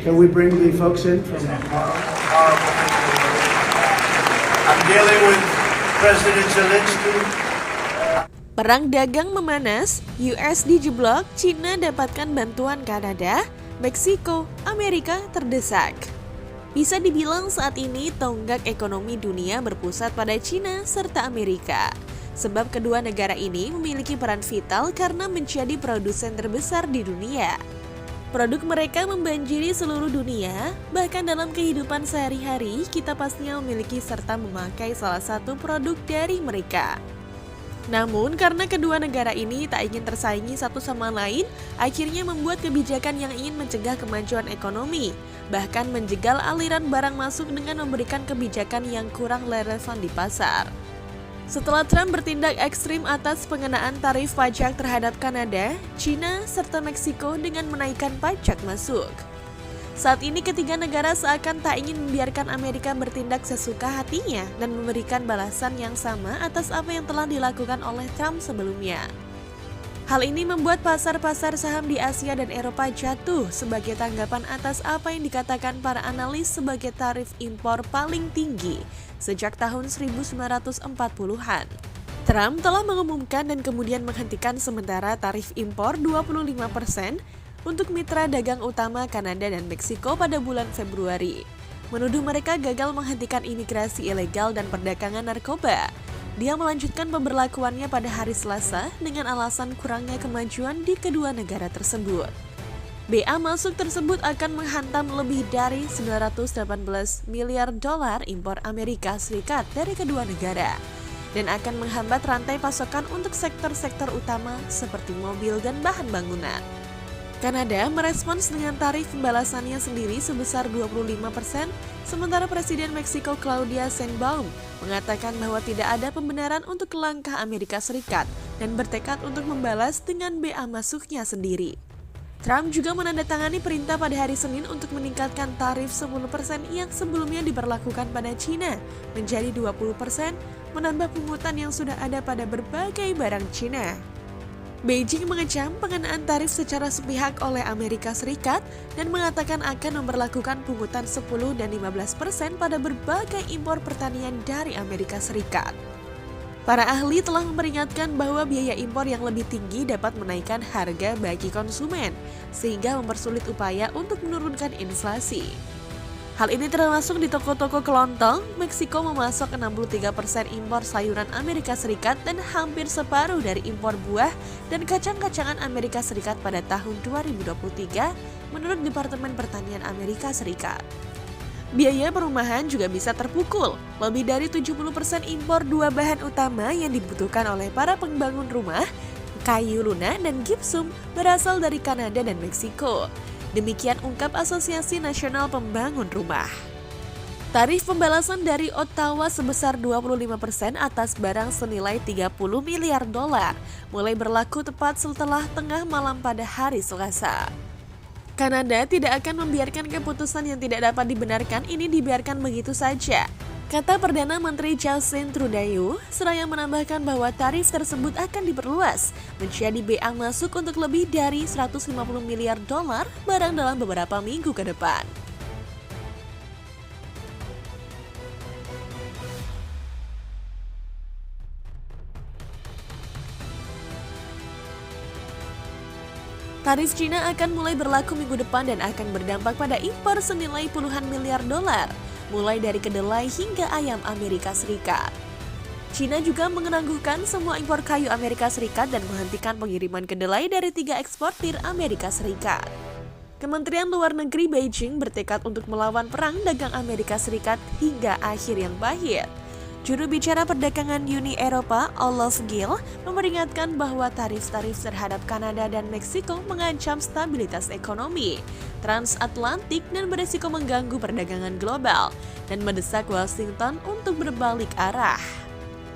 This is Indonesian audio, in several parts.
Can we bring the folks in from I'm dealing with President Zelensky. Perang dagang memanas, US dijeblok, China dapatkan bantuan Kanada, Meksiko, Amerika terdesak. Bisa dibilang saat ini tonggak ekonomi dunia berpusat pada China serta Amerika. Sebab kedua negara ini memiliki peran vital karena menjadi produsen terbesar di dunia. Produk mereka membanjiri seluruh dunia, bahkan dalam kehidupan sehari-hari kita pastinya memiliki serta memakai salah satu produk dari mereka. Namun karena kedua negara ini tak ingin tersaingi satu sama lain, akhirnya membuat kebijakan yang ingin mencegah kemajuan ekonomi, bahkan menjegal aliran barang masuk dengan memberikan kebijakan yang kurang relevan di pasar. Setelah Trump bertindak ekstrim atas pengenaan tarif pajak terhadap Kanada, China, serta Meksiko dengan menaikkan pajak masuk. Saat ini ketiga negara seakan tak ingin membiarkan Amerika bertindak sesuka hatinya dan memberikan balasan yang sama atas apa yang telah dilakukan oleh Trump sebelumnya. Hal ini membuat pasar-pasar saham di Asia dan Eropa jatuh sebagai tanggapan atas apa yang dikatakan para analis sebagai tarif impor paling tinggi sejak tahun 1940-an. Trump telah mengumumkan dan kemudian menghentikan sementara tarif impor 25% untuk mitra dagang utama Kanada dan Meksiko pada bulan Februari. Menuduh mereka gagal menghentikan imigrasi ilegal dan perdagangan narkoba. Dia melanjutkan pemberlakuannya pada hari Selasa dengan alasan kurangnya kemajuan di kedua negara tersebut. BA masuk tersebut akan menghantam lebih dari 918 miliar dolar impor Amerika Serikat dari kedua negara dan akan menghambat rantai pasokan untuk sektor-sektor utama seperti mobil dan bahan bangunan. Kanada merespons dengan tarif pembalasannya sendiri sebesar 25%, sementara Presiden Meksiko Claudia Sheinbaum mengatakan bahwa tidak ada pembenaran untuk langkah Amerika Serikat dan bertekad untuk membalas dengan BA masuknya sendiri. Trump juga menandatangani perintah pada hari Senin untuk meningkatkan tarif 10% yang sebelumnya diberlakukan pada China menjadi 20%, menambah pungutan yang sudah ada pada berbagai barang China. Beijing mengecam pengenaan tarif secara sepihak oleh Amerika Serikat dan mengatakan akan memberlakukan pungutan 10 dan 15% pada berbagai impor pertanian dari Amerika Serikat. Para ahli telah memperingatkan bahwa biaya impor yang lebih tinggi dapat menaikkan harga bagi konsumen, sehingga mempersulit upaya untuk menurunkan inflasi. Hal ini termasuk di toko-toko kelontong. Meksiko memasok 63% impor sayuran Amerika Serikat dan hampir separuh dari impor buah dan kacang-kacangan Amerika Serikat pada tahun 2023 menurut Departemen Pertanian Amerika Serikat. Biaya perumahan juga bisa terpukul. Lebih dari 70% impor dua bahan utama yang dibutuhkan oleh para pembangun rumah, kayu lunak dan gipsum, berasal dari Kanada dan Meksiko. Demikian ungkap Asosiasi Nasional Pembangun Rumah. Tarif pembalasan dari Ottawa sebesar 25% atas barang senilai 30 miliar dolar mulai berlaku tepat setelah tengah malam pada hari Selasa. Kanada tidak akan membiarkan keputusan yang tidak dapat dibenarkan ini dibiarkan begitu saja, kata Perdana Menteri Justin Trudeau, seraya menambahkan bahwa tarif tersebut akan diperluas menjadi BA masuk untuk lebih dari 150 miliar dolar barang dalam beberapa minggu ke depan. Tarif Cina akan mulai berlaku minggu depan dan akan berdampak pada impor senilai puluhan miliar dolar, mulai dari kedelai hingga ayam Amerika Serikat. China juga menangguhkan semua impor kayu Amerika Serikat dan menghentikan pengiriman kedelai dari 3 eksportir Amerika Serikat. Kementerian Luar Negeri Beijing bertekad untuk melawan perang dagang Amerika Serikat hingga akhir yang pahit. Juru bicara perdagangan Uni Eropa, Olaf Gill, memperingatkan bahwa tarif-tarif terhadap Kanada dan Meksiko mengancam stabilitas ekonomi transatlantik dan beresiko mengganggu perdagangan global dan mendesak Washington untuk berbalik arah.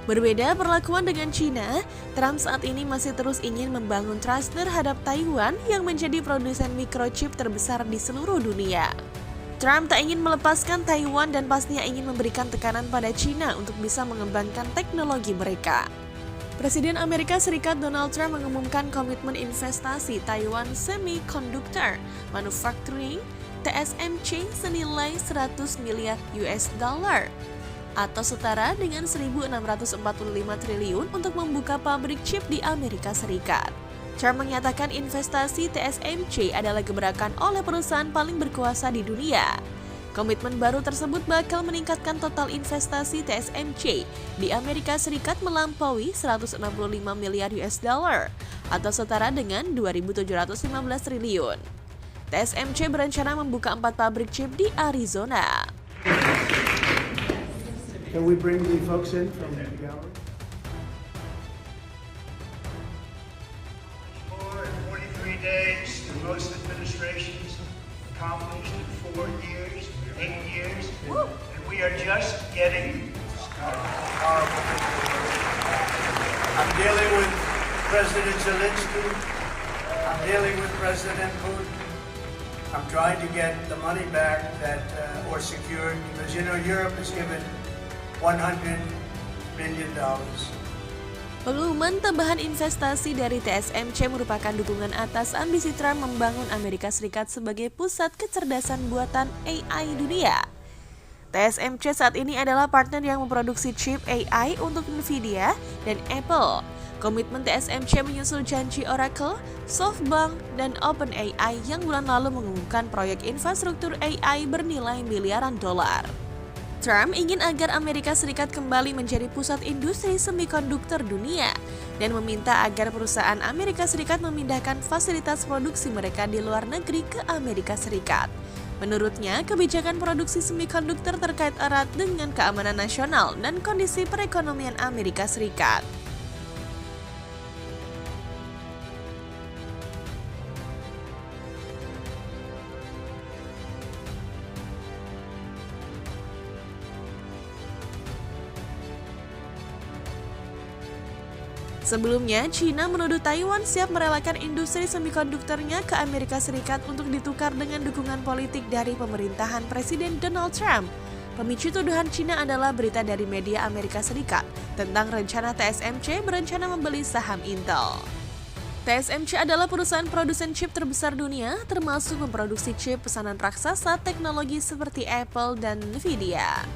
Berbeda perlakuan dengan China, Trump saat ini masih terus ingin membangun trust terhadap Taiwan yang menjadi produsen microchip terbesar di seluruh dunia. Trump tak ingin melepaskan Taiwan dan pastinya ingin memberikan tekanan pada China untuk bisa mengembangkan teknologi mereka. Presiden Amerika Serikat Donald Trump mengumumkan komitmen investasi Taiwan Semiconductor Manufacturing TSMC senilai 100 miliar US dollar atau setara dengan 1.645 triliun untuk membuka pabrik chip di Amerika Serikat. Trump menyatakan investasi TSMC adalah gebrakan oleh perusahaan paling berkuasa di dunia. Komitmen baru tersebut bakal meningkatkan total investasi TSMC di Amerika Serikat melampaui 165 miliar US dollar atau setara dengan 2.715 triliun. TSMC berencana membuka 4 pabrik chip di Arizona. Can we bring the folks in from the gallery? For 43 days, the most administrations accomplished in 4 years, 8 years, and we are just getting started. I'm dealing with President Zelensky. I'm dealing with President Putin. I'm trying to get the money back that or secured because Europe has given $100 billion. Pengumuman tambahan investasi dari TSMC merupakan dukungan atas ambisi Trump membangun Amerika Serikat sebagai pusat kecerdasan buatan AI dunia. TSMC saat ini adalah partner yang memproduksi chip AI untuk Nvidia dan Apple. Komitmen TSMC menyusul janji Oracle, SoftBank, dan OpenAI yang bulan lalu mengumumkan proyek infrastruktur AI bernilai miliaran dolar. Trump ingin agar Amerika Serikat kembali menjadi pusat industri semikonduktor dunia dan meminta agar perusahaan Amerika Serikat memindahkan fasilitas produksi mereka di luar negeri ke Amerika Serikat. Menurutnya, kebijakan produksi semikonduktor terkait erat dengan keamanan nasional dan kondisi perekonomian Amerika Serikat. Sebelumnya, China menuduh Taiwan siap merelakan industri semikonduktornya ke Amerika Serikat untuk ditukar dengan dukungan politik dari pemerintahan Presiden Donald Trump. Pemicu tuduhan China adalah berita dari media Amerika Serikat tentang rencana TSMC berencana membeli saham Intel. TSMC adalah perusahaan produsen chip terbesar dunia, termasuk memproduksi chip pesanan raksasa teknologi seperti Apple dan Nvidia.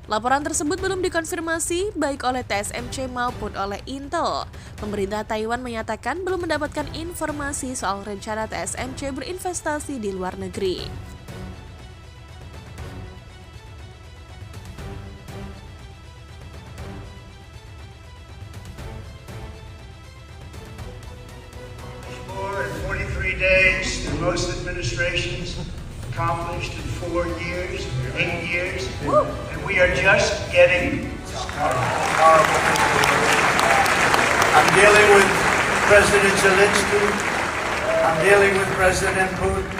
Laporan tersebut belum dikonfirmasi baik oleh TSMC maupun oleh Intel. Pemerintah Taiwan menyatakan belum mendapatkan informasi soal rencana TSMC berinvestasi di luar negeri. For 43 days, the most administrations accomplished in 4 years, 8 years, and we are just getting started. I'm dealing with President Zelensky. I'm dealing with President Putin.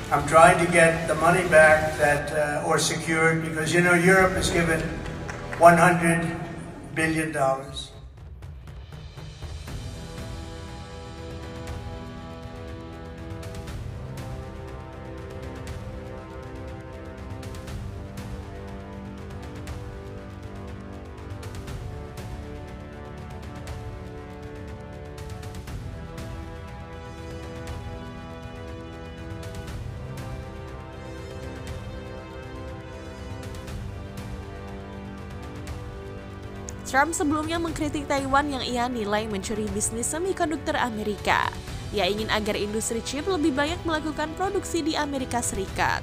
I'm trying to get the money back that or secured because Europe has given $100 billion. Trump sebelumnya mengkritik Taiwan yang ia nilai mencuri bisnis semikonduktor Amerika. Ia ingin agar industri chip lebih banyak melakukan produksi di Amerika Serikat.